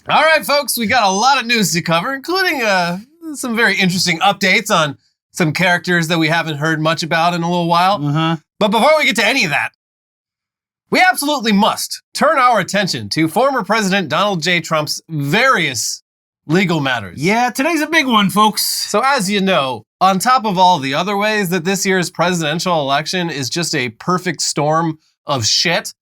All right, folks, we got a lot of news to cover, including some very interesting updates on some characters that we haven't heard much about in a little while. But before we get to any of that, we absolutely must turn our attention to former President Donald J. Trump's various legal matters. Yeah, today's a big one, folks. So as you know, on top of all the other ways that this year's presidential election is just a perfect storm of shit,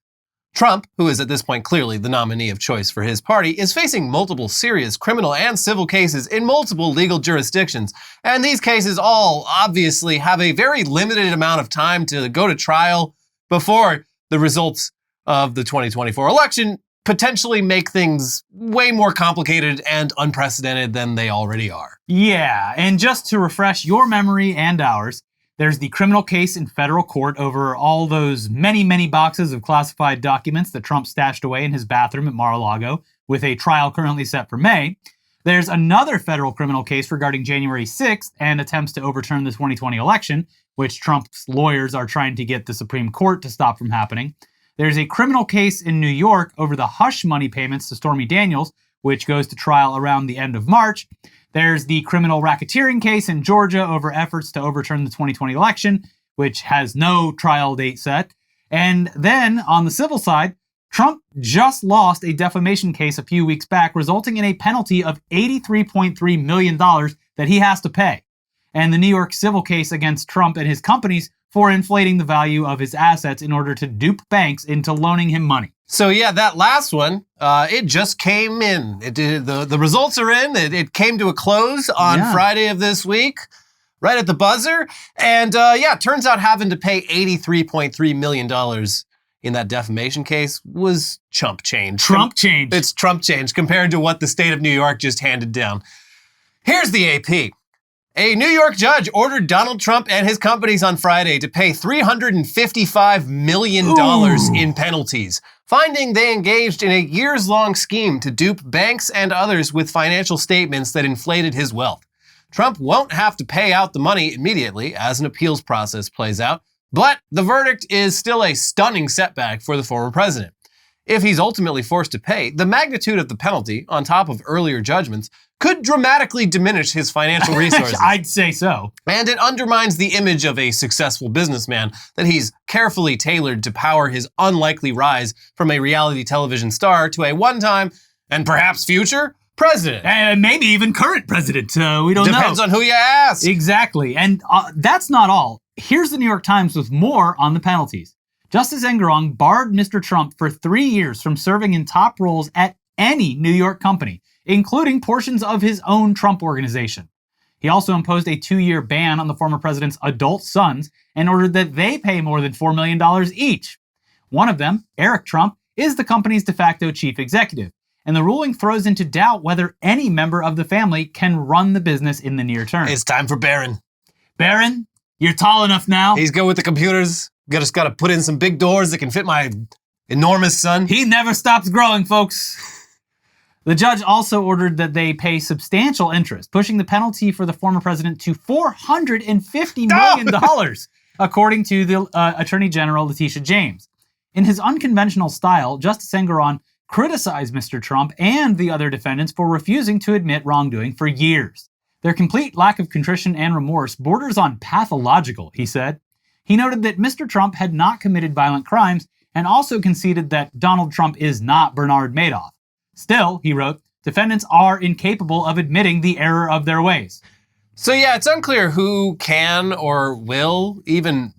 Trump, who is at this point clearly the nominee of choice for his party, is facing multiple serious criminal and civil cases in multiple legal jurisdictions. And these cases all obviously have a very limited amount of time to go to trial before the results of the 2024 election potentially make things way more complicated and unprecedented than they already are. Yeah, and just to refresh your memory and ours, there's the criminal case in federal court over all those many, many boxes of classified documents that Trump stashed away in his bathroom at Mar-a-Lago, with a trial currently set for May. There's another federal criminal case regarding January 6th and attempts to overturn the 2020 election, which Trump's lawyers are trying to get the Supreme Court to stop from happening. There's a criminal case in New York over the hush money payments to Stormy Daniels, which goes to trial around the end of March. There's the criminal racketeering case in Georgia over efforts to overturn the 2020 election, which has no trial date set. And then on the civil side, Trump just lost a defamation case a few weeks back, resulting in a penalty of $83.3 million that he has to pay. And the New York civil case against Trump and his companies for inflating the value of his assets in order to dupe banks into loaning him money. So yeah, that last one, it just came in. The results are in. It came to a close on Friday of this week, right at the buzzer. And turns out having to pay $83.3 million in that defamation case was chump change. Trump change. It's Trump change compared to what the state of New York just handed down. Here's the AP. A New York judge ordered Donald Trump and his companies on Friday to pay $355 million in penalties, finding they engaged in a years-long scheme to dupe banks and others with financial statements that inflated his wealth. Trump won't have to pay out the money immediately as an appeals process plays out, but the verdict is still a stunning setback for the former president. If he's ultimately forced to pay, the magnitude of the penalty, on top of earlier judgments, could dramatically diminish his financial resources. I'd say so. And it undermines the image of a successful businessman that he's carefully tailored to power his unlikely rise from a reality television star to a one-time, and perhaps future, president. And maybe even current president. We don't know. Depends on who you ask. Exactly. And that's not all. Here's the New York Times with more on the penalties. Justice Engoron barred Mr. Trump for 3 years from serving in top roles at any New York company, including portions of his own Trump organization. He also imposed a 2-year ban on the former president's adult sons and ordered that they pay more than $4 million each. One of them, Eric Trump, is the company's de facto chief executive, and the ruling throws into doubt whether any member of the family can run the business in the near term. It's time for Barron. Barron, you're tall enough now. He's good with the computers. Just got to put in some big doors that can fit my enormous son. He never stops growing, folks. The judge also ordered that they pay substantial interest, pushing the penalty for the former president to $450 million, according to the Attorney General Letitia James. In his unconventional style, Justice Engoron criticized Mr. Trump and the other defendants for refusing to admit wrongdoing for years. Their complete lack of contrition and remorse borders on pathological, he said. He noted that Mr. Trump had not committed violent crimes and also conceded that Donald Trump is not Bernard Madoff. Still, he wrote, defendants are incapable of admitting the error of their ways. So yeah, it's unclear who can or will even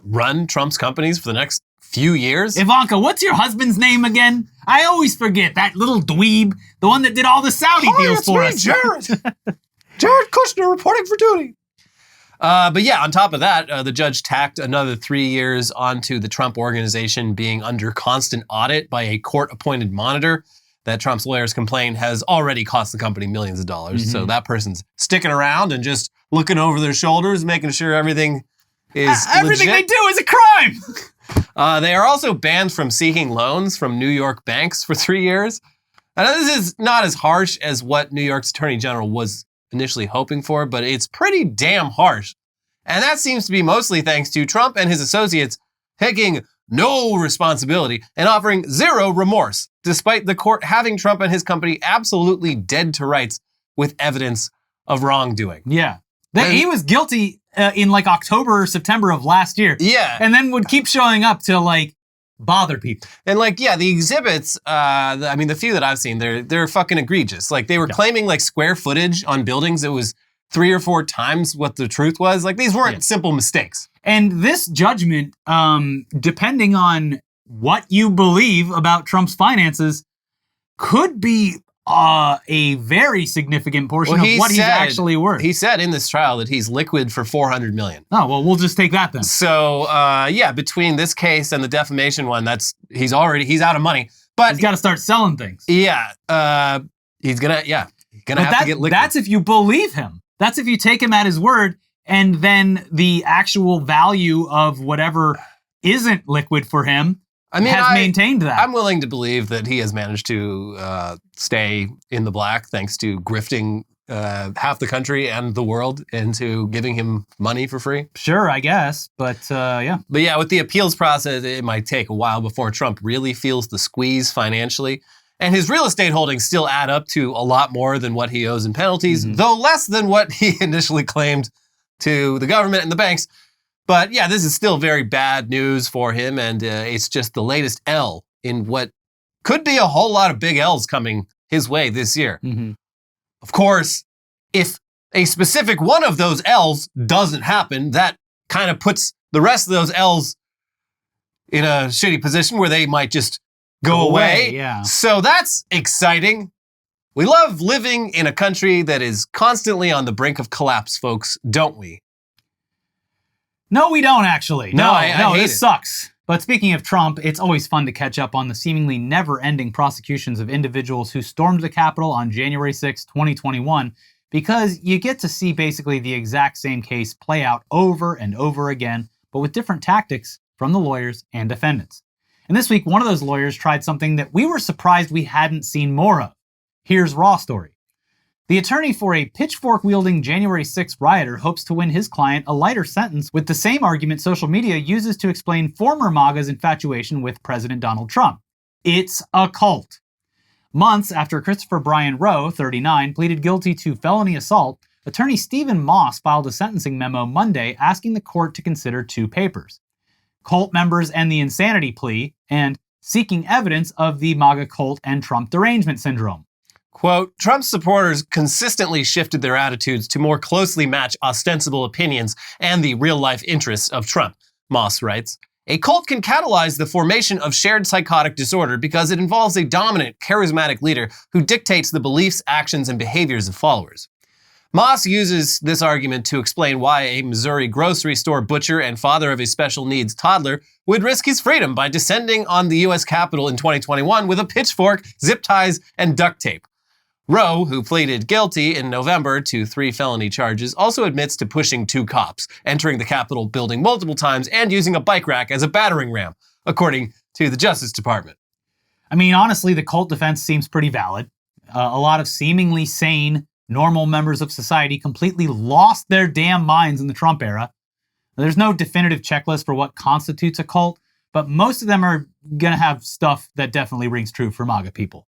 run Trump's companies for the next few years. Ivanka, what's your husband's name again? I always forget, that little dweeb, the one that did all the Saudi deals for us. Jared. Jared Kushner reporting for duty. But yeah, on top of that, the judge tacked another 3 years onto the Trump organization being under constant audit by a court-appointed monitor that Trump's lawyers complain has already cost the company millions of dollars. Mm-hmm. So that person's sticking around and just looking over their shoulders, making sure everything is everything legit. They do is a crime! They are also banned from seeking loans from New York banks for 3 years. I know this is not as harsh as what New York's Attorney General was initially hoping for, but it's pretty damn harsh. And that seems to be mostly thanks to Trump and his associates taking no responsibility and offering zero remorse, despite the court having Trump and his company absolutely dead to rights with evidence of wrongdoing. Yeah. He was guilty in like October or September of last year. Yeah. And then would keep showing up to like bother people. And like, yeah, the exhibits, the few that I've seen, they're fucking egregious. Like they were claiming like square footage on buildings that was 3 or 4 times what the truth was. Like these weren't simple mistakes. And this judgment, depending on what you believe about Trump's finances, could be a very significant portion of what he's actually worth. He said in this trial that he's liquid for $400 million. Oh, well, we'll just take that then. So, between this case and the defamation one, he's out of money. But he's got to start selling things. Yeah, he's gonna have to get liquid. That's if you believe him. That's if you take him at his word, and then the actual value of whatever isn't liquid for him has maintained that. I'm willing to believe that he has managed to stay in the black thanks to grifting half the country and the world into giving him money for free. Sure, I guess. But yeah. But yeah, with the appeals process, it might take a while before Trump really feels the squeeze financially. And his real estate holdings still add up to a lot more than what he owes in penalties, though less than what he initially claimed to the government and the banks. But yeah, this is still very bad news for him, and it's just the latest L in what could be a whole lot of big L's coming his way this year. Of course, if a specific one of those L's doesn't happen, that kind of puts the rest of those L's in a shitty position where they might just go away. Yeah. So that's exciting. We love living in a country that is constantly on the brink of collapse, folks, don't we? No, we don't actually. No, I hate this it. sucks. But speaking of Trump, it's always fun to catch up on the seemingly never-ending prosecutions of individuals who stormed the Capitol on January 6, 2021, because you get to see basically the exact same case play out over and over again, but with different tactics from the lawyers and defendants. And this week, one of those lawyers tried something that we were surprised we hadn't seen more of. Here's Raw Story. The attorney for a pitchfork-wielding January 6th rioter hopes to win his client a lighter sentence with the same argument social media uses to explain former MAGA's infatuation with President Donald Trump. It's a cult. Months after Christopher Brian Rowe, 39, pleaded guilty to felony assault, attorney Stephen Moss filed a sentencing memo Monday asking the court to consider 2 papers: cult members and the insanity plea, and seeking evidence of the MAGA cult and Trump derangement syndrome. Quote, Trump's supporters consistently shifted their attitudes to more closely match ostensible opinions and the real-life interests of Trump, Moss writes. A cult can catalyze the formation of shared psychotic disorder because it involves a dominant, charismatic leader who dictates the beliefs, actions, and behaviors of followers. Moss uses this argument to explain why a Missouri grocery store butcher and father of a special needs toddler would risk his freedom by descending on the U.S. Capitol in 2021 with a pitchfork, zip ties, and duct tape. Rowe, who pleaded guilty in November to 3 felony charges, also admits to pushing 2 cops, entering the Capitol building multiple times, and using a bike rack as a battering ram, according to the Justice Department. I mean, honestly, the cult defense seems pretty valid. A lot of seemingly sane, normal members of society completely lost their damn minds in the Trump era. There's no definitive checklist for what constitutes a cult, but most of them are going to have stuff that definitely rings true for MAGA people.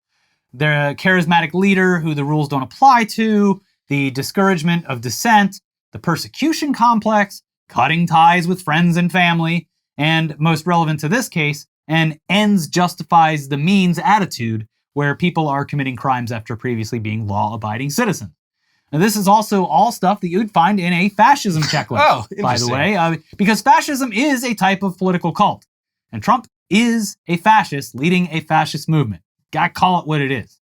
They're a charismatic leader who the rules don't apply to, the discouragement of dissent, the persecution complex, cutting ties with friends and family, and most relevant to this case, an ends justifies the means attitude where people are committing crimes after previously being law-abiding citizens. And this is also all stuff that you'd find in a fascism checklist, by the way, because fascism is a type of political cult. And Trump is a fascist leading a fascist movement. Gotta call it what it is.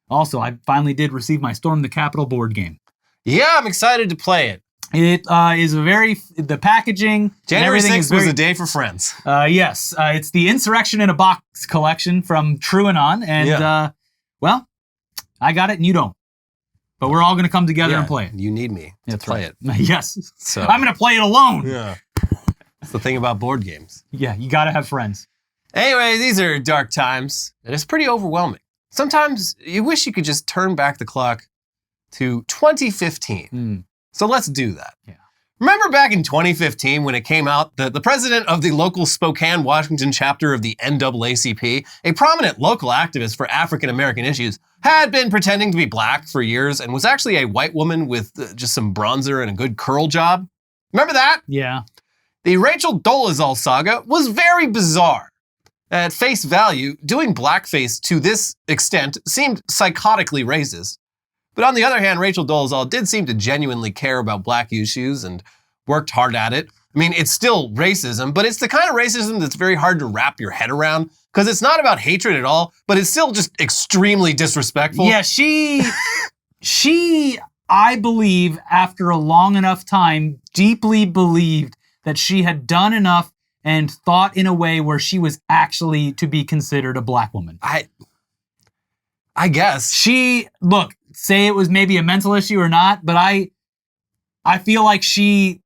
Also, I finally did receive my Storm the Capitol board game. Yeah, I'm excited to play it. It is the packaging. January 6th was a day for friends. Yes, it's the Insurrection in a Box collection from TrueAnon. And, well, I got it and you don't. But we're all going to come together and play it. You need me to play it. Yes. So I'm going to play it alone. Yeah. That's the thing about board games. Yeah, you got to have friends. Anyway, these are dark times, and it's pretty overwhelming. Sometimes you wish you could just turn back the clock to 2015. So let's do that. Yeah. Remember back in 2015 when it came out that the president of the local Spokane, Washington chapter of the NAACP, a prominent local activist for African American issues, had been pretending to be black for years and was actually a white woman with just some bronzer and a good curl job? Remember that? Yeah. The Rachel Dolezal saga was very bizarre. At face value, doing blackface to this extent seemed psychotically racist. But on the other hand, Rachel Dolezal did seem to genuinely care about black issues and worked hard at it. I mean, it's still racism, but it's the kind of racism that's very hard to wrap your head around because it's not about hatred at all, but it's still just extremely disrespectful. Yeah, she, I believe, after a long enough time, deeply believed that she had done enough and thought in a way where she was actually to be considered a black woman. I guess. Look, say it was maybe a mental issue or not, but I feel like she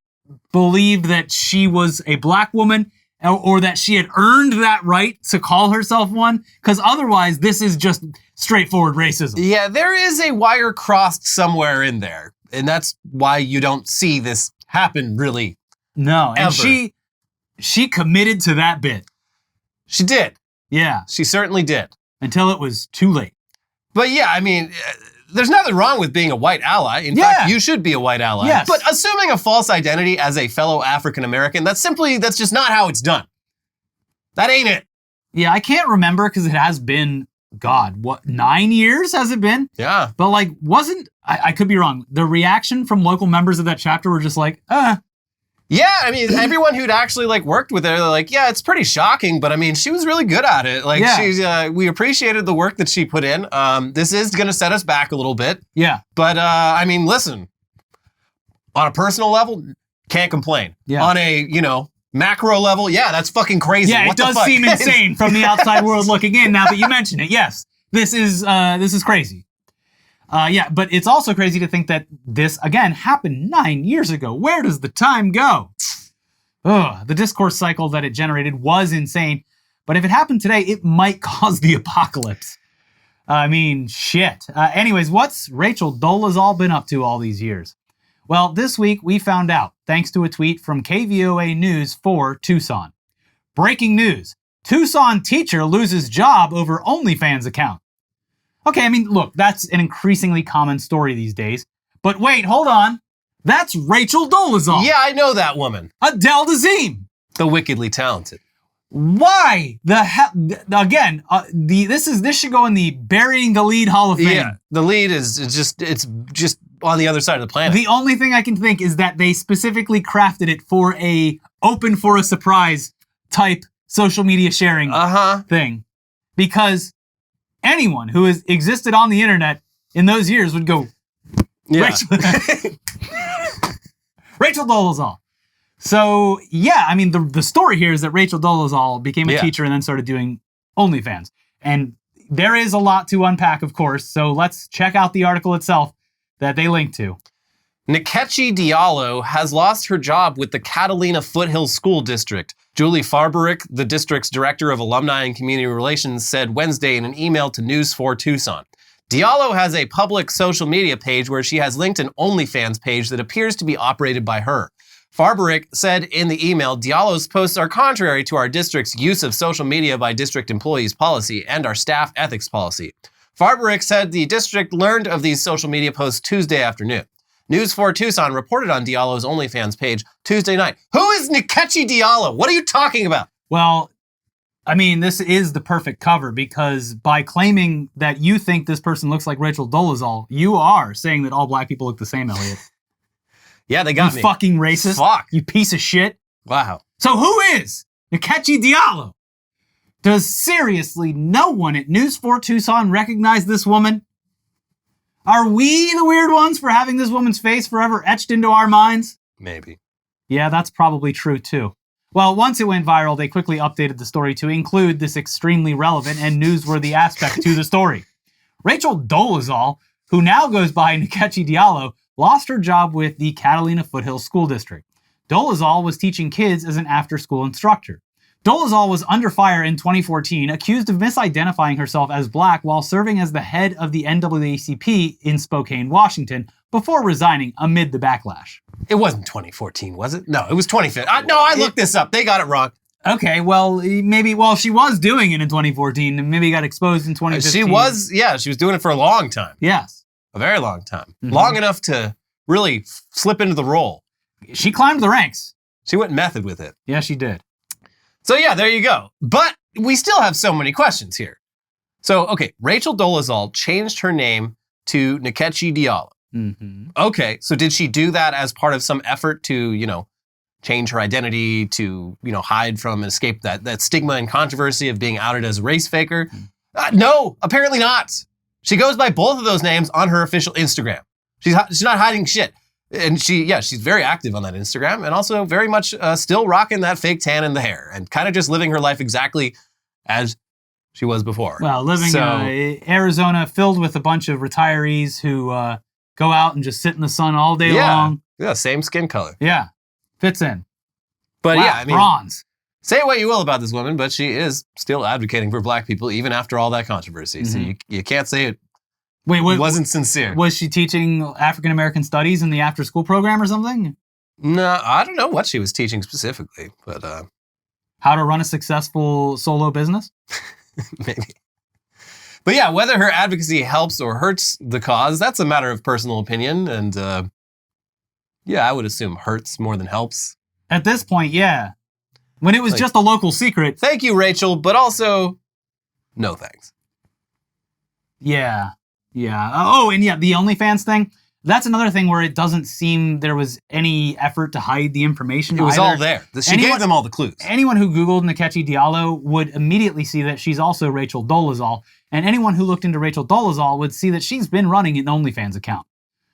believed that she was a black woman or that she had earned that right to call herself one, because otherwise this is just straightforward racism. Yeah, there is a wire crossed somewhere in there, and that's why you don't see this happen really. No, and ever. she committed to that bit. She did. Yeah. She certainly did. Until it was too late. But yeah, I mean, there's nothing wrong with being a white ally. In fact, you should be a white ally. Yes. But assuming a false identity as a fellow African American, that's just not how it's done. That ain't it. Yeah, I can't remember because it has been, God, 9 years has it been? Yeah. But like, I could be wrong. The reaction from local members of that chapter were just like, Yeah, I mean, everyone who'd actually worked with her, they're like, yeah, it's pretty shocking, but I mean, she was really good at it. We appreciated the work that she put in. This is going to set us back a little bit. Yeah. But I mean, listen, on a personal level, can't complain. Yeah. On a, macro level, yeah, that's fucking crazy. Yeah, What it does seem insane from the outside world looking in now that you mention it. Yes, this is crazy. Yeah, but it's also crazy to think that this, again, happened 9 years ago. Where does the time go? Ugh, the discourse cycle that it generated was insane. But if it happened today, it might cause the apocalypse. I mean, shit. Anyways, what's Rachel Dolezal been up to all these years? Well, this week we found out, thanks to a tweet from KVOA News for Tucson. Breaking news. Tucson teacher loses job over OnlyFans account. Okay, I mean, look, that's an increasingly common story these days. But wait, hold on. That's Rachel Dolezal. Yeah, I know that woman. Adele Dazeem. The wickedly talented. Why the hell? Again, this should go in the burying the lead Hall of Fame. Yeah, the lead is just on the other side of the planet. The only thing I can think is that they specifically crafted it for a open for a surprise type social media sharing thing. Because anyone who has existed on the internet in those years would go, yeah. Rachel Dolezal. So, yeah, I mean, the story here is that Rachel Dolezal became a teacher and then started doing OnlyFans. And there is a lot to unpack, of course, so let's check out the article itself that they link to. Nkechi Diallo has lost her job with the Catalina Foothills School District. Julie Farberick, the district's director of alumni and community relations, said Wednesday in an email to News 4 Tucson. Diallo has a public social media page where she has linked an OnlyFans page that appears to be operated by her. Farberick said in the email, Diallo's posts are contrary to our district's use of social media by district employees policy and our staff ethics policy. Farberick said the district learned of these social media posts Tuesday afternoon. News 4 Tucson reported on Diallo's OnlyFans page Tuesday night. Who is Nkechi Diallo? What are you talking about? Well, I mean, this is the perfect cover because by claiming that you think this person looks like Rachel Dolezal, you are saying that all black people look the same, Elliot. Yeah, they got me. You fucking racist. Fuck. You piece of shit. Wow. So who is Nkechi Diallo? Does seriously no one at News 4 Tucson recognize this woman? Are we the weird ones for having this woman's face forever etched into our minds? Maybe. Yeah, that's probably true too. Well, once it went viral, they quickly updated the story to include this extremely relevant and newsworthy aspect to the story. Rachel Dolezal, who now goes by Nkechi Diallo, lost her job with the Catalina Foothills School District. Dolezal was teaching kids as an after-school instructor. Dolezal was under fire in 2014, accused of misidentifying herself as black while serving as the head of the NAACP in Spokane, Washington, before resigning amid the backlash. It wasn't 2014, was it? No, it was 2015. No, I looked this up. They got it wrong. Okay, well, she was doing it in 2014 and maybe got exposed in 2015. She was doing it for a long time. Yes. A very long time. Mm-hmm. Long enough to really slip into the role. She climbed the ranks. She went method with it. Yeah, she did. So yeah, there you go. But we still have so many questions here. So, okay, Rachel Dolezal changed her name to Nkechi Diallo. Mm-hmm. Okay, so did she do that as part of some effort to, change her identity, to, hide from and escape that stigma and controversy of being outed as a race faker? No, apparently not. She goes by both of those names on her official Instagram. She's not hiding shit. And she's very active on that Instagram and also very much still rocking that fake tan in the hair and kind of just living her life exactly as she was before. Well, living in Arizona filled with a bunch of retirees who go out and just sit in the sun all day long. Yeah, same skin color. Yeah, fits in. But bronze. Say what you will about this woman, but she is still advocating for black people even after all that controversy. Mm-hmm. So you can't say it wasn't sincere. Was she teaching African-American studies in the after-school program or something? No, I don't know what she was teaching specifically, but... How to run a successful solo business? Maybe. But yeah, whether her advocacy helps or hurts the cause, that's a matter of personal opinion. And I would assume hurts more than helps. At this point, yeah. When it was just a local secret. Thank you, Rachel, but also no thanks. Yeah. Yeah. Oh, and the OnlyFans thing. That's another thing where it doesn't seem there was any effort to hide the information. It was all there. She gave them all the clues. Anyone who Googled Nkechi Diallo would immediately see that she's also Rachel Dolezal. And anyone who looked into Rachel Dolezal would see that she's been running an OnlyFans account.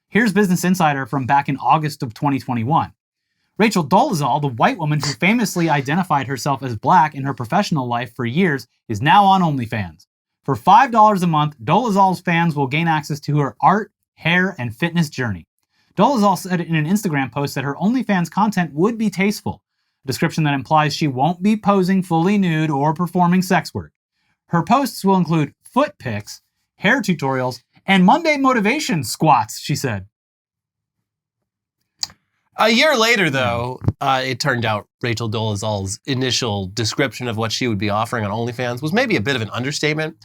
Here's Business Insider from back in August of 2021. Rachel Dolezal, the white woman who famously identified herself as black in her professional life for years, is now on OnlyFans. For $5 a month, Dolezal's fans will gain access to her art, hair, and fitness journey. Dolezal said in an Instagram post that her OnlyFans content would be tasteful, a description that implies she won't be posing fully nude or performing sex work. Her posts will include foot pics, hair tutorials, and Monday motivation squats, she said. A year later, though, it turned out Rachel Dolezal's initial description of what she would be offering on OnlyFans was maybe a bit of an understatement.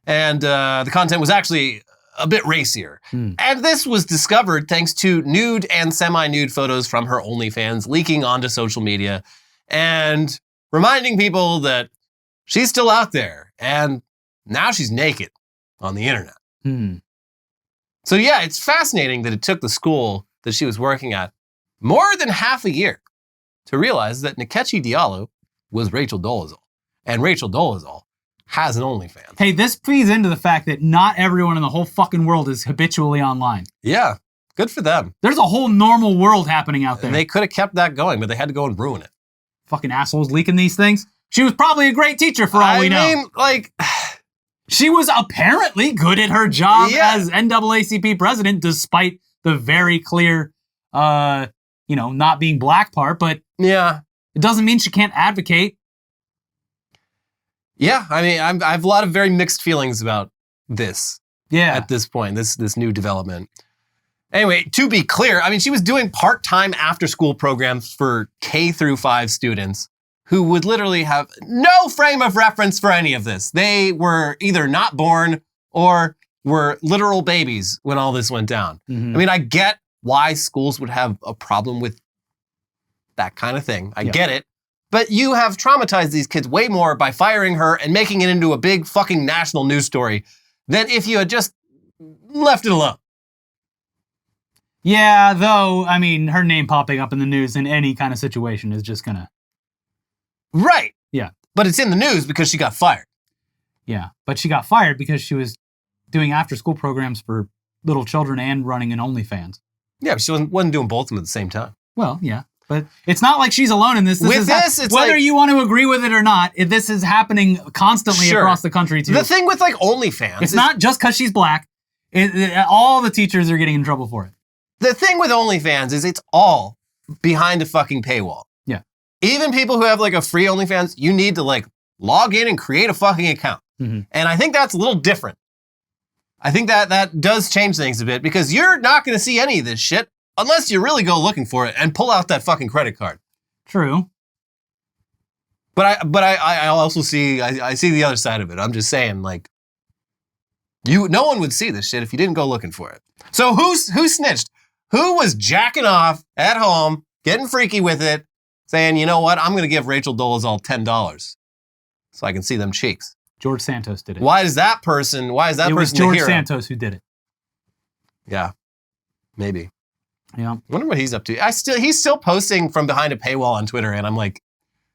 And the content was actually a bit racier. And this was discovered thanks to nude and semi-nude photos from her OnlyFans leaking onto social media and reminding people that she's still out there and now she's naked on the internet. So yeah, it's fascinating that it took the school that she was working at more than half a year to realize that Nkechi Diallo was Rachel Dolezal. And Rachel Dolezal has an OnlyFans. Hey, this feeds into the fact that not everyone in the whole fucking world is habitually online. Yeah, good for them. There's a whole normal world happening out there. And they could have kept that going, but they had to go and ruin it. Fucking assholes leaking these things. She was probably a great teacher for all we know. I mean, she was apparently good at her job as NAACP president, despite the very clear, not being black part, but yeah, it doesn't mean she can't advocate. Yeah, I mean, I have a lot of very mixed feelings about this. Yeah. At this point, this new development. Anyway, to be clear, I mean, she was doing part-time after-school programs for K through 5 students who would literally have no frame of reference for any of this. They were either not born or were literal babies when all this went down. Mm-hmm. I mean, I get why schools would have a problem with that kind of thing. I get it. But you have traumatized these kids way more by firing her and making it into a big fucking national news story than if you had just left it alone. Yeah, though, I mean, her name popping up in the news in any kind of situation is just gonna... Right. Yeah. But it's in the news because she got fired. Yeah, but she got fired because she was doing after-school programs for little children and running an OnlyFans. Yeah, but she wasn't doing both of them at the same time. Well, yeah. But it's not like she's alone in this. It's whether you want to agree with it or not, this is happening constantly across the country too. The thing with OnlyFans, it's not just because she's black. All the teachers are getting in trouble for it. The thing with OnlyFans is it's all behind a fucking paywall. Yeah. Even people who have a free OnlyFans, you need to log in and create a fucking account. Mm-hmm. And I think that's a little different I think that does change things a bit because you're not going to see any of this shit unless you really go looking for it and pull out that fucking credit card. True. But I also see I see the other side of it. I'm just saying, like, no one would see this shit if you didn't go looking for it. So who snitched? Who was jacking off at home, getting freaky with it, saying, you know what, I'm going to give Rachel Dolezal $10 so I can see them cheeks. George Santos did it. Why is that person It was the George hero? Santos who did it. Yeah, maybe. Yeah. I wonder what he's up to. He's still posting from behind a paywall on Twitter, and I'm like,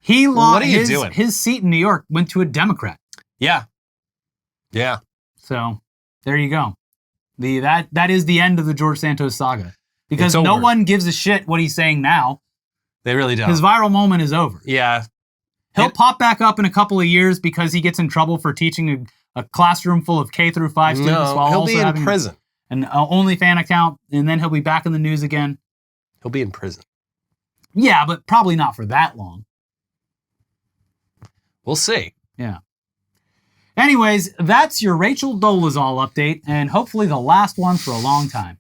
He lost what are you doing? His seat in New York went to a Democrat. Yeah. Yeah. So there you go. That is the end of the George Santos saga. Because It's no over. one gives a shit what he's saying now. They really don't. His viral moment is over. Yeah. He'll pop back up in a couple of years because he gets in trouble for teaching a classroom full of K through 5 students No, while he'll also be in having prison. an OnlyFans account, and then he'll be back in the news again. He'll be in prison. Yeah, but probably not for that long. We'll see. Yeah. Anyways, that's your Rachel Dolezal update, and hopefully the last one for a long time.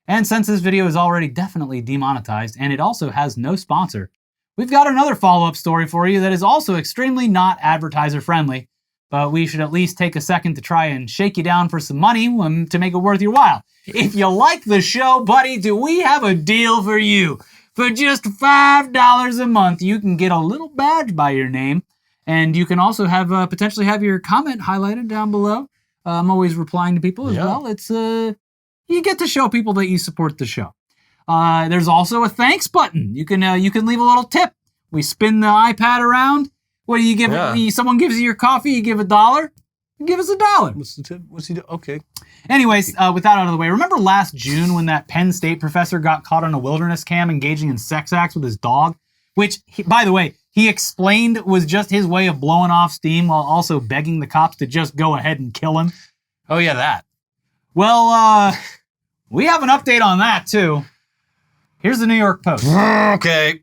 And since this video is already definitely demonetized, and it also has no sponsor, we've got another follow-up story for you that is also extremely not advertiser-friendly, but we should at least take a second to try and shake you down for some money to make it worth your while. If you like the show, buddy, do we have a deal for you? For just $5 a month, you can get a little badge by your name, and you can also have potentially have your comment highlighted down below. I'm always replying to people as well. It's you get to show people that you support the show. There's also a thanks button. You can leave a little tip. We spin the iPad around. What do you give? Someone gives you your coffee. You give $1. Give us $1. What's the tip? What's he do? Okay. Anyways, with that out of the way, remember last June when that Penn State professor got caught on a wilderness cam engaging in sex acts with his dog? Which, by the way, he explained was just his way of blowing off steam while also begging the cops to just go ahead and kill him. Oh, yeah, that. Well, we have an update on that, too. Here's the New York Post. Okay.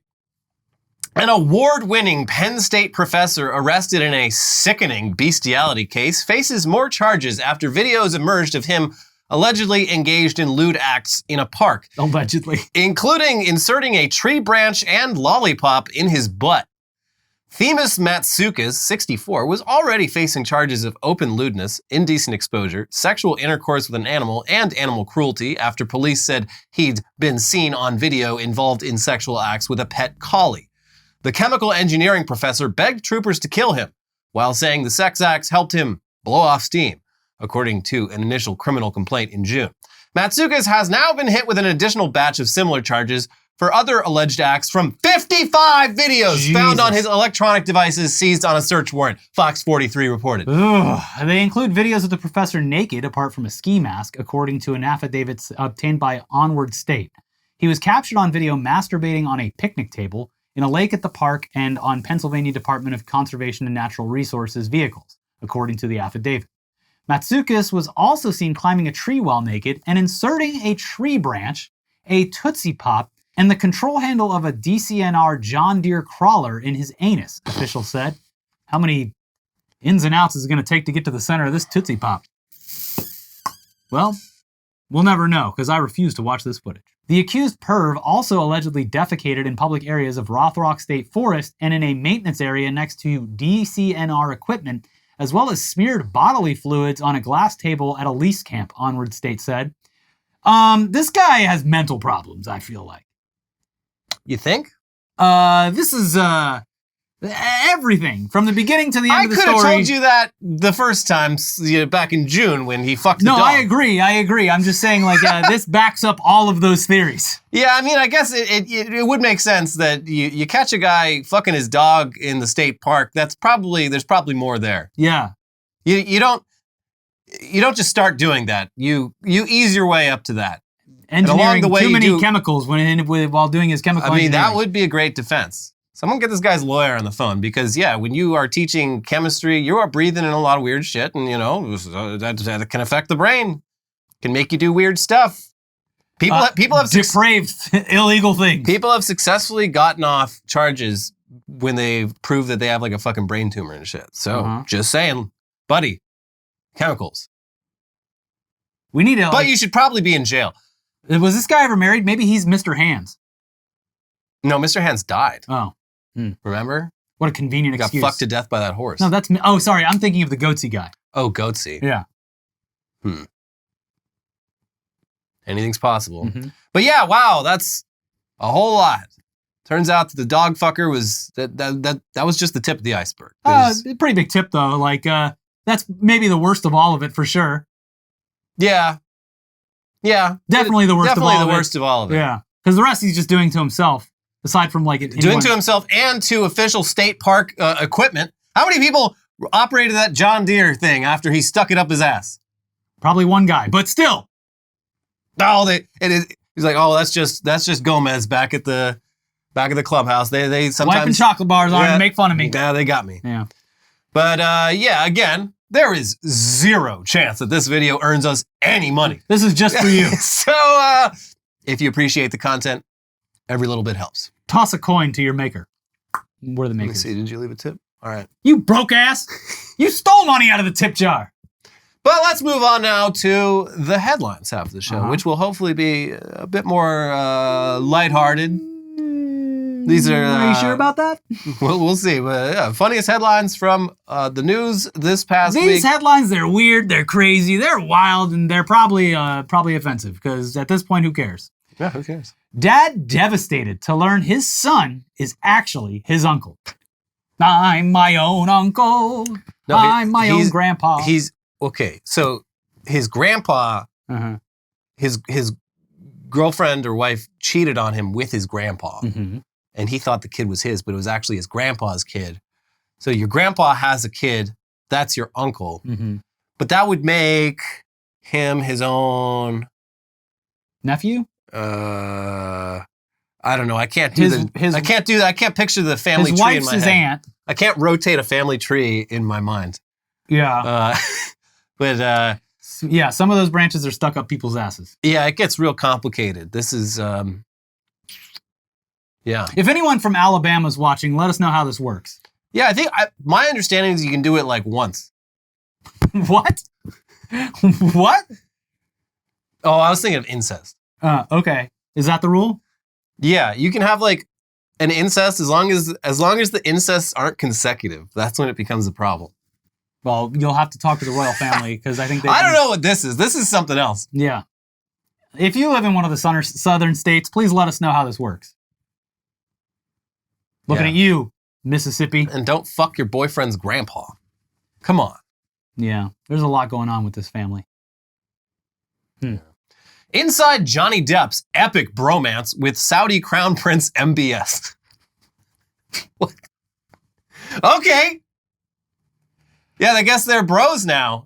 An award-winning Penn State professor arrested in a sickening bestiality case faces more charges after videos emerged of him allegedly engaged in lewd acts in a park. Allegedly. Including inserting a tree branch and lollipop in his butt. Themis Matsoukas, 64, was already facing charges of open lewdness, indecent exposure, sexual intercourse with an animal, and animal cruelty after police said he'd been seen on video involved in sexual acts with a pet collie. The chemical engineering professor begged troopers to kill him, while saying the sex acts helped him blow off steam, according to an initial criminal complaint in June. Matsoukas has now been hit with an additional batch of similar charges for other alleged acts from 55 videos found on his electronic devices seized on a search warrant, Fox 43 reported. Ugh. They include videos of the professor naked apart from a ski mask, according to an affidavit obtained by Onward State. He was captured on video masturbating on a picnic table, in a lake at the park, and on Pennsylvania Department of Conservation and Natural Resources vehicles, according to the affidavit. Matsoukas was also seen climbing a tree while naked and inserting a tree branch, a Tootsie Pop, and the control handle of a DCNR John Deere crawler in his anus, officials said. How many ins and outs is it going to take to get to the center of this Tootsie Pop? Well, we'll never know, because I refuse to watch this footage. The accused perv also allegedly defecated in public areas of Rothrock State Forest and in a maintenance area next to DCNR equipment, as well as smeared bodily fluids on a glass table at a lease camp, Onward State said. This guy has mental problems, I feel like. You think? This is, everything from the beginning to the end of the story. I could have told you that the first time, back in June when he fucked the dog. No, I agree. I'm just saying, like, this backs up all of those theories. Yeah, I mean, I guess it would make sense that you catch a guy fucking his dog in the state park. There's probably more there. Yeah. You don't just start doing that. You ease your way up to that. Engineering too many chemicals while doing his chemical engineering. That would be a great defense. Someone get this guy's lawyer on the phone because, yeah, when you are teaching chemistry, you are breathing in a lot of weird shit, and, that can affect the brain. Can make you do weird stuff. People have depraved, illegal things. People have successfully gotten off charges when they prove that they have like a fucking brain tumor and shit. So, just saying, buddy, chemicals. We need to. But you should probably be in jail. Was this guy ever married? Maybe he's Mr. Hands. No, Mr. Hands died. Oh. Remember? What a convenient Got excuse. fucked to death by that horse. No, that's me. Oh, sorry. I'm thinking of the goatsy guy. Oh, Goatsy. Yeah. Anything's possible. But yeah, wow, that's a whole lot. Turns out that the dog fucker was that was just the tip of the iceberg. Pretty big tip though. Like that's maybe the worst of all of it for sure. Yeah. Definitely the worst. Definitely the worst of all of it. Yeah, because the rest he's just doing to himself. Aside from like doing to himself and to official state park equipment. How many people operated that John Deere thing after he stuck it up his ass? Probably one guy, but still. Oh, he's like, oh, that's just Gomez back at the clubhouse. They sometimes wiping chocolate bars on and make fun of me. Yeah, they got me. Yeah. But yeah, again, there is zero chance that this video earns us any money. This is just for you. So if you appreciate the content, every little bit helps. Toss a coin to your maker. What are the makers? Let me see. Did you leave a tip? All right. You broke ass. You stole money out of the tip jar. But let's move on now to the headlines half of the show, which will hopefully be a bit more lighthearted. These are you sure about that? We'll see. But yeah, funniest headlines from the news this past week. These headlines, they're weird, they're crazy, they're wild, and they're probably offensive. Because at this point, who cares? Yeah, who cares? Dad devastated to learn his son is actually his uncle. I'm my own uncle. No, I'm my own grandpa. He's okay. So his grandpa, his girlfriend or wife cheated on him with his grandpa. And he thought the kid was his, but it was actually his grandpa's kid. So your grandpa has a kid, that's your uncle. But that would make him his own nephew? I don't know. I can't do I can't do that. I can't picture the family tree in my head. His wife's his aunt. I can't rotate a family tree in my mind. Yeah. But yeah, some of those branches are stuck up people's asses. Yeah, it gets real complicated. This is yeah. If anyone from Alabama's watching, let us know how this works. Yeah, I think my understanding is you can do it like once. What? What? Oh, I was thinking of incest. Okay. Is that the rule? Yeah, you can have like an incest as long as the incests aren't consecutive. That's when it becomes a problem. Well, you'll have to talk to the royal family because I think I don't know what this is. This is something else. Yeah. If you live in one of the southern states, please let us know how this works. Looking at you, Mississippi. And don't fuck your boyfriend's grandpa. Come on. Yeah, there's a lot going on with this family. Inside Johnny Depp's epic bromance with Saudi Crown Prince MBS. What? Okay. Yeah, I guess they're bros now.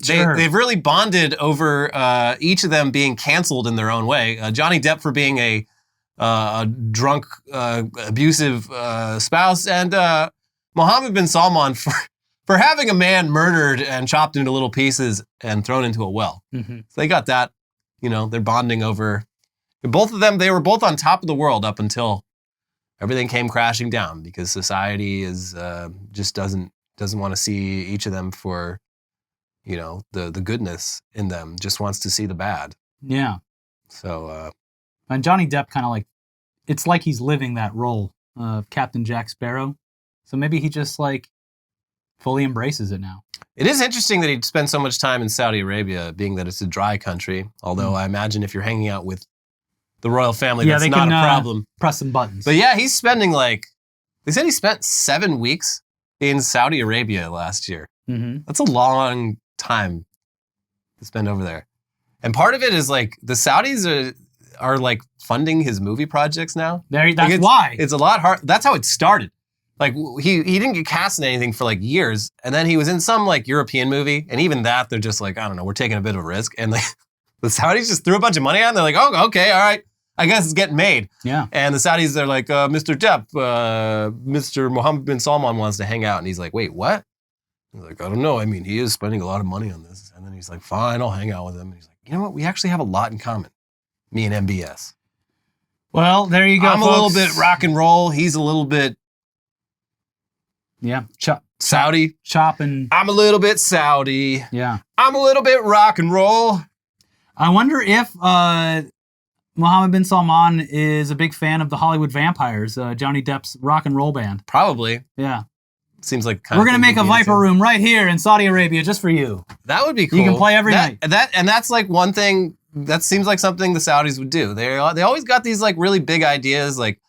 They've really bonded over each of them being canceled in their own way. Johnny Depp for being a drunk, abusive spouse, and Mohammed bin Salman for having a man murdered and chopped into little pieces and thrown into a well. So they got that. You know, they're bonding over. Both of them, they were both on top of the world up until everything came crashing down because society is just doesn't want to see each of them for, you know, the goodness in them. Just wants to see the bad. Yeah. So. And Johnny Depp kind of like, it's like he's living that role of Captain Jack Sparrow. So maybe he just like fully embraces it now. It is interesting that he'd spend so much time in Saudi Arabia, being that it's a dry country. Although I imagine if you're hanging out with the royal family, that's not a problem. Press some buttons. But yeah, he's spending they said he spent 7 weeks in Saudi Arabia last year. That's a long time to spend over there. And part of it is like the Saudis are like funding his movie projects now. That's why. It's a lot hard. That's how it started. Like he didn't get cast in anything for like years, and then he was in some like European movie, and even that they're just like, I don't know, we're taking a bit of a risk, and like the Saudis just threw a bunch of money on. They're like, oh, okay, all right, I guess it's getting made. Yeah. And the Saudis, they're like, Mr. Depp, Mr. Mohammed bin Salman wants to hang out, and he's like, wait, what? He's like, I don't know. I mean, he is spending a lot of money on this, and then he's like, fine, I'll hang out with him. And he's like, you know what? We actually have a lot in common, me and MBS. Well, there you go. I'm folks. a little bit rock and roll. He's a little bit. Yeah. Saudi. Chopping. I'm a little bit Saudi. Yeah. I'm a little bit rock and roll. I wonder if Mohammed bin Salman is a big fan of the Hollywood Vampires, Johnny Depp's rock and roll band. Probably. Yeah. Seems like We're going to make a Viper room right here in Saudi Arabia just for you. That would be cool. You can play every night. And that's like one thing, that seems like something the Saudis would do. They always got these like really big ideas, like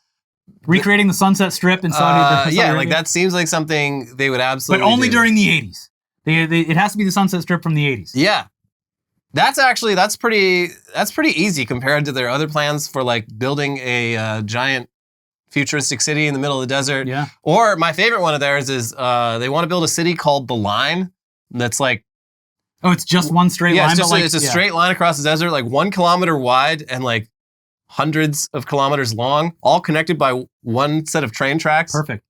recreating the Sunset Strip in Saudi Arabia. Like that seems like something they would absolutely But only do. during the 80s. It has to be the Sunset Strip from the 80s. Yeah. That's pretty easy compared to their other plans for like building a giant futuristic city in the middle of the desert. Yeah. Or my favorite one of theirs is they want to build a city called The Line that's like, oh, it's just one straight line? It's a straight line across the desert, like 1 kilometer wide and like hundreds of kilometers long, all connected by one set of train tracks. Perfect.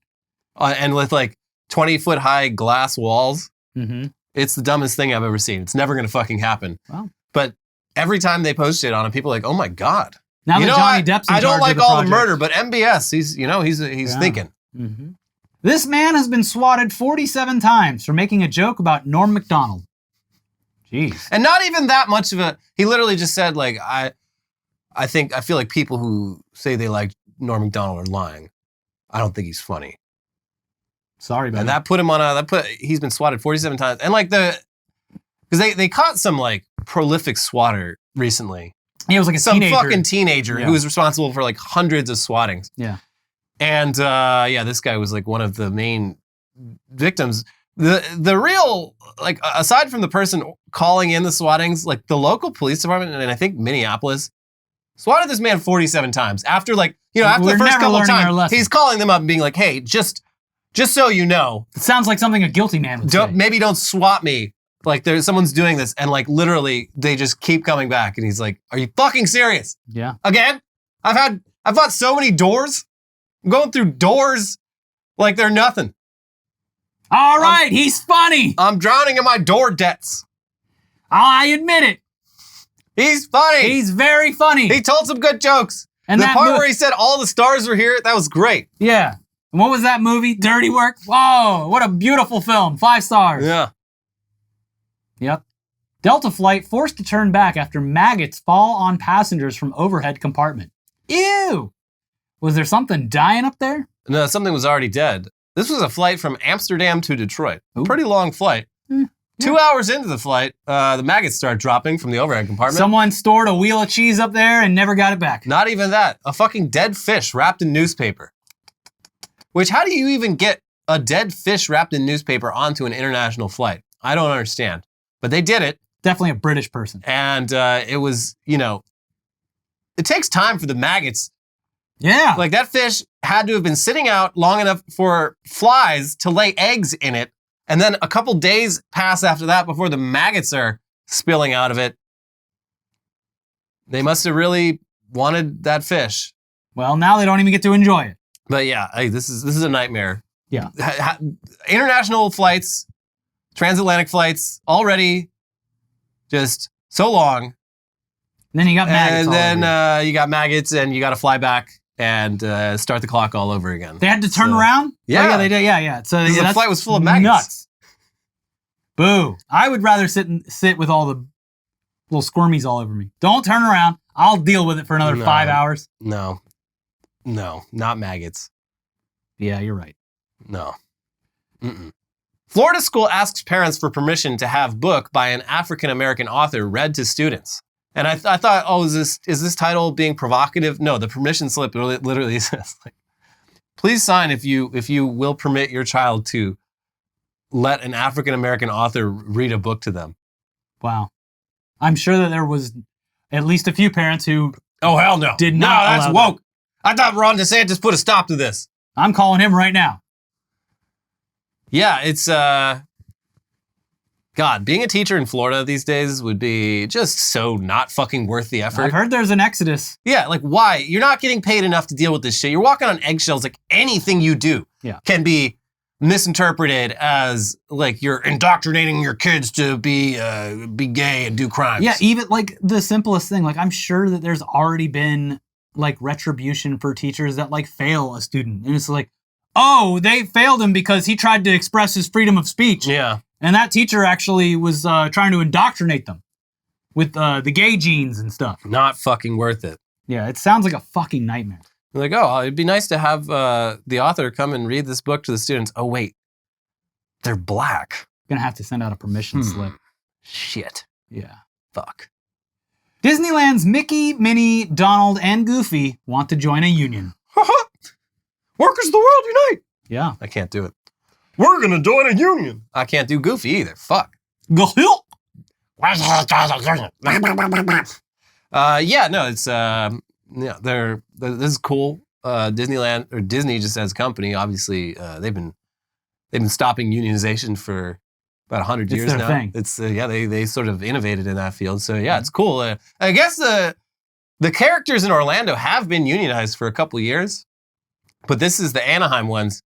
And with like 20-foot high glass walls. Mm-hmm. It's the dumbest thing I've ever seen. It's never going to fucking happen. Wow. But every time they post it on it, people are like, oh my God. Now that Johnny Depp's in I don't charge like of the all project. the murder, but MBS, he's thinking. Mm-hmm. This man has been swatted 47 times for making a joke about Norm Macdonald. Jeez. And not even that much of he literally just said like, I feel like people who say they like Norm Macdonald are lying. I don't think he's funny. Sorry about that. And that put him on he's been swatted 47 times. And like because they caught some like prolific swatter recently. Yeah, it was like a some teenager. fucking teenager who was responsible for like hundreds of swattings. Yeah. And this guy was like one of the main victims. The real, like, aside from the person calling in the swattings, like the local police department, and I think Minneapolis, swatted this man 47 times. After like, after the first couple of times, he's calling them up and being like, hey, just so you know. It sounds like something a guilty man would say. Maybe don't swat me. Like someone's doing this, and like literally they just keep coming back, and he's like, "Are you fucking serious? Yeah. Again? I've bought so many doors. I'm going through doors like they're nothing. All right, he's funny. I'm drowning in my door debts. I admit it. He's funny. He's very funny. He told some good jokes. And the part where he said all the stars were here, that was great. Yeah. And what was that movie? Dirty Work? Whoa, what a beautiful film. 5 stars. Yeah. Yep. Delta flight forced to turn back after maggots fall on passengers from overhead compartment. Ew. Was there something dying up there? No, something was already dead. This was a flight from Amsterdam to Detroit. Ooh. Pretty long flight. 2 hours into the flight, the maggots start dropping from the overhead compartment. Someone stored a wheel of cheese up there and never got it back. Not even that. A fucking dead fish wrapped in newspaper. Which, how do you even get a dead fish wrapped in newspaper onto an international flight? I don't understand. But they did it. Definitely a British person. And it was, it takes time for the maggots. Yeah. Like that fish had to have been sitting out long enough for flies to lay eggs in it. And then a couple days pass after that before the maggots are spilling out of it. They must have really wanted that fish. Well, now they don't even get to enjoy it. But yeah, this is a nightmare. Yeah. International flights, transatlantic flights, already just so long. And then you got maggots. And then you got maggots, and you got to fly back and start the clock all over again. They had to turn around? Yeah. Oh, yeah, they did. Yeah. So the flight was full of maggots. Nuts. Boo. I would rather sit with all the little squirmies all over me. Don't turn around. I'll deal with it for another 5 hours. No, not maggots. Yeah, you're right. No. Mm-mm. Florida school asks parents for permission to have book by an African-American author read to students. And I thought, is this title being provocative? No, the permission slip literally says, like, please sign if you will permit your child to let an African-American author read a book to them. Wow. I'm sure that there was at least a few parents who hell no. Did not. No, that's woke. I thought Ron DeSantis put a stop to this. I'm calling him right now. Yeah, it's God, being a teacher in Florida these days would be just so not fucking worth the effort. I've heard there's an exodus. Yeah, like why? You're not getting paid enough to deal with this shit. You're walking on eggshells. Like anything you do can be misinterpreted as like you're indoctrinating your kids to be gay and do crimes. Yeah, even like the simplest thing. Like I'm sure that there's already been like retribution for teachers that like fail a student. And it's like, oh, they failed him because he tried to express his freedom of speech. Yeah. And that teacher actually was trying to indoctrinate them. with the gay genes and stuff. Not fucking worth it. Yeah, it sounds like a fucking nightmare. Like, oh, it'd be nice to have the author come and read this book to the students. Oh, wait. They're black. Gonna have to send out a permission slip. Shit. Yeah. Fuck. Disneyland's Mickey, Minnie, Donald, and Goofy want to join a union. Workers of the world unite. Yeah. I can't do it. We're gonna join a union. I can't do Goofy either. Fuck. Yeah, No, it's this is cool. Disneyland or Disney just as a company, obviously, they've been stopping unionization for about 100 years their now. thing. It's they sort of innovated in that field. So yeah, it's cool. I guess the characters in Orlando have been unionized for a couple of years, but this is the Anaheim ones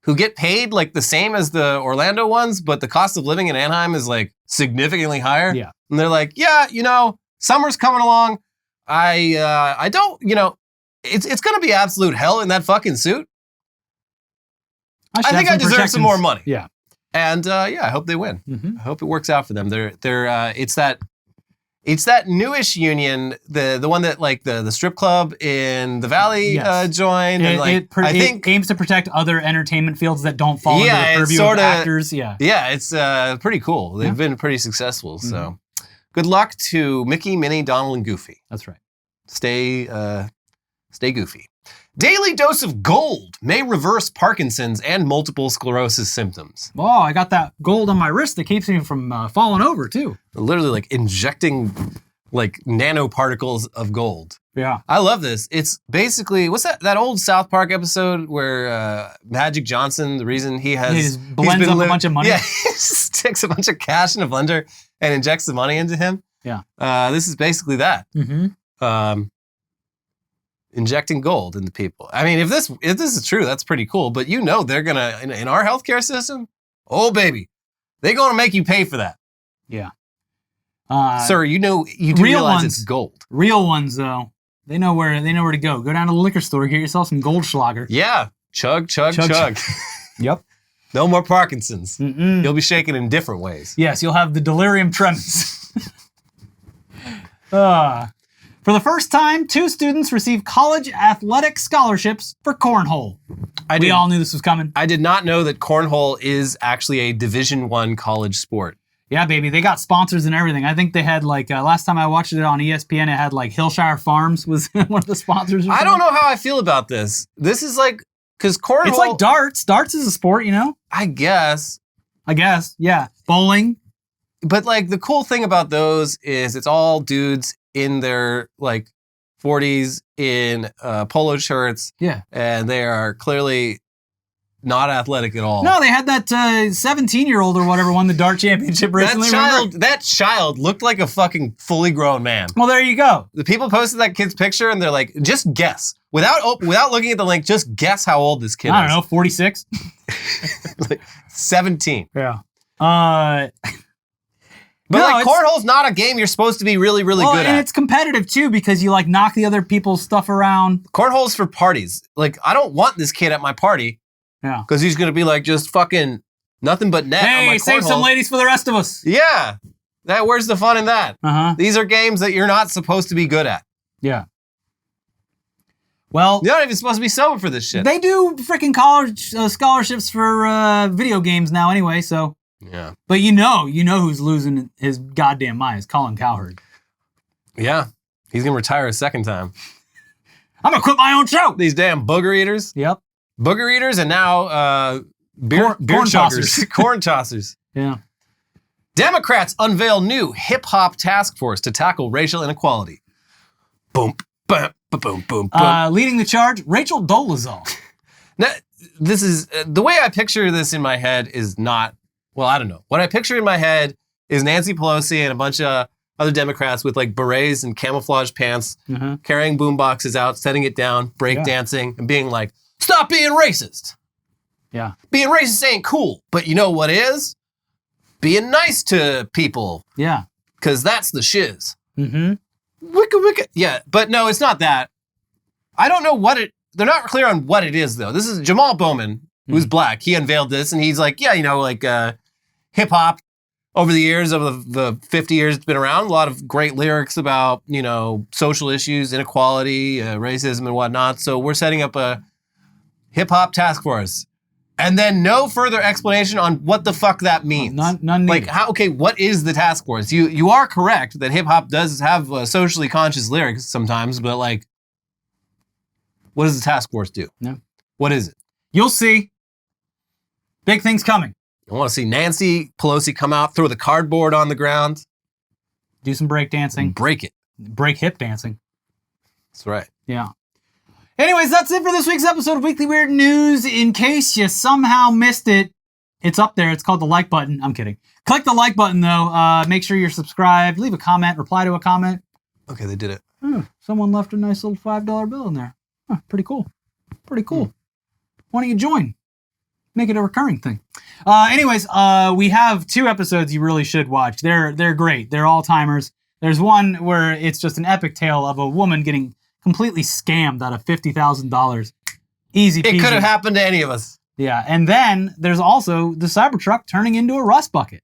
who get paid like the same as the Orlando ones, but the cost of living in Anaheim is like significantly higher. Yeah. And they're like, yeah, summer's coming along. I don't, it's going to be absolute hell in that fucking suit. I think I deserve some more money. Yeah. And I hope they win. Mm-hmm. I hope it works out for them. It's that newish union, the one that like the strip club in the Valley joined. It aims to protect other entertainment fields that don't fall under the purview of actors. Yeah. Yeah, it's pretty cool. They've been pretty successful. Mm-hmm. So good luck to Mickey, Minnie, Donald, and Goofy. That's right. Stay goofy. Daily dose of gold may reverse Parkinson's and multiple sclerosis symptoms. Oh, I got that gold on my wrist that keeps me from falling over too. Literally like injecting like nanoparticles of gold. Yeah. I love this. It's basically, what's that old South Park episode where Magic Johnson, the reason he just blends up a bunch of money? Yeah, he sticks a bunch of cash in a blender and injects the money into him. Yeah. This is basically that. Mm-hmm. Injecting gold into people. I mean, if this is true, that's pretty cool. But they're gonna in our healthcare system. Oh baby, they're gonna make you pay for that. Yeah, sir. You do realize it's gold. Real ones though, they know where to go. Go down to the liquor store, get yourself some Goldschlager. Yeah, chug. Yep. No more Parkinson's. Mm-mm. You'll be shaking in different ways. Yes, you'll have the delirium tremens. For the first time, 2 students received college athletic scholarships for cornhole. We all knew this was coming. I did not know that cornhole is actually a Division I college sport. Yeah, baby. They got sponsors and everything. I think they had last time I watched it on ESPN, it had like Hillshire Farms was one of the sponsors. I don't know how I feel about this. This is like, because cornhole... It's like darts. Darts is a sport, I guess. Yeah. Bowling. But like the cool thing about those is it's all dudes in their like 40s in polo shirts. Yeah. And they are clearly not athletic at all. No, they had that 17-year-old or whatever won the dart championship recently. That child looked like a fucking fully grown man. Well, there you go. The people posted that kid's picture and they're like, just guess. Without looking at the link, just guess how old this kid is. I don't know, 46? Like 17. Yeah. But cornhole's not a game you're supposed to be really, really good at. And it's competitive too because you like knock the other people's stuff around. Cornhole's for parties. Like, I don't want this kid at my party. Yeah. Because he's going to be like just fucking nothing but net on my cornhole. Hey, save some ladies for the rest of us. Yeah. Where's the fun in that? Uh-huh. These are games that you're not supposed to be good at. Yeah. Well, you're not even supposed to be sober for this shit. They do freaking college scholarships for video games now anyway, so. Yeah. But you know who's losing his goddamn mind is Colin Cowherd. Yeah. He's going to retire a second time. I'm going to quit my own show. These damn booger eaters. Yep. Booger eaters and now beer chuggers. Corn tossers. Yeah. Democrats unveil new hip-hop task force to tackle racial inequality. Boom, boom, boom, boom, boom. Leading the charge, Rachel Dolezal. Now, this is, the way I picture this in my head is not, well, I don't know. What I picture in my head is Nancy Pelosi and a bunch of other Democrats with like berets and camouflage pants, carrying boom boxes out, setting it down, break dancing, and being like, stop being racist. Yeah. Being racist ain't cool. But you know what is? Being nice to people. Yeah. Because that's the shiz. Mm-hmm. Wicca. Yeah, but no, it's not that. I don't know what they're not clear on what it is, though. This is Jamal Bowman, who's black. He unveiled this, and he's like, yeah, like hip-hop, over the years of the 50 years it's been around, a lot of great lyrics about, social issues, inequality, racism and whatnot. So we're setting up a hip hop task force. And then no further explanation on what the fuck that means. None needed. What is the task force? You are correct that hip hop does have socially conscious lyrics sometimes, but what does the task force do? No. What is it? You'll see. Big things coming. I want to see Nancy Pelosi come out, throw the cardboard on the ground. Do some break dancing. Break it. Break hip dancing. That's right. Yeah. Anyways, that's it for this week's episode of Weekly Weird News. In case you somehow missed it, it's up there. It's called the like button. I'm kidding. Click the like button, though. Make sure you're subscribed. Leave a comment. Reply to a comment. Okay, they did it. Someone left a nice little $5 bill in there. Pretty cool. Pretty cool. Why don't you join? Make it a recurring thing. Anyways, we have 2 episodes you really should watch. They're great. They're all-timers. There's one where it's just an epic tale of a woman getting completely scammed out of $50,000. Easy peasy. It could have happened to any of us. Yeah, and then there's also the Cybertruck turning into a rust bucket.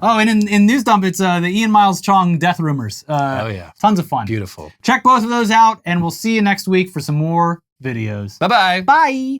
Oh, and in News Dump, it's the Ian Miles Chong death rumors. Oh, yeah. Tons of fun. Beautiful. Check both of those out, and we'll see you next week for some more videos. Bye-bye. Bye.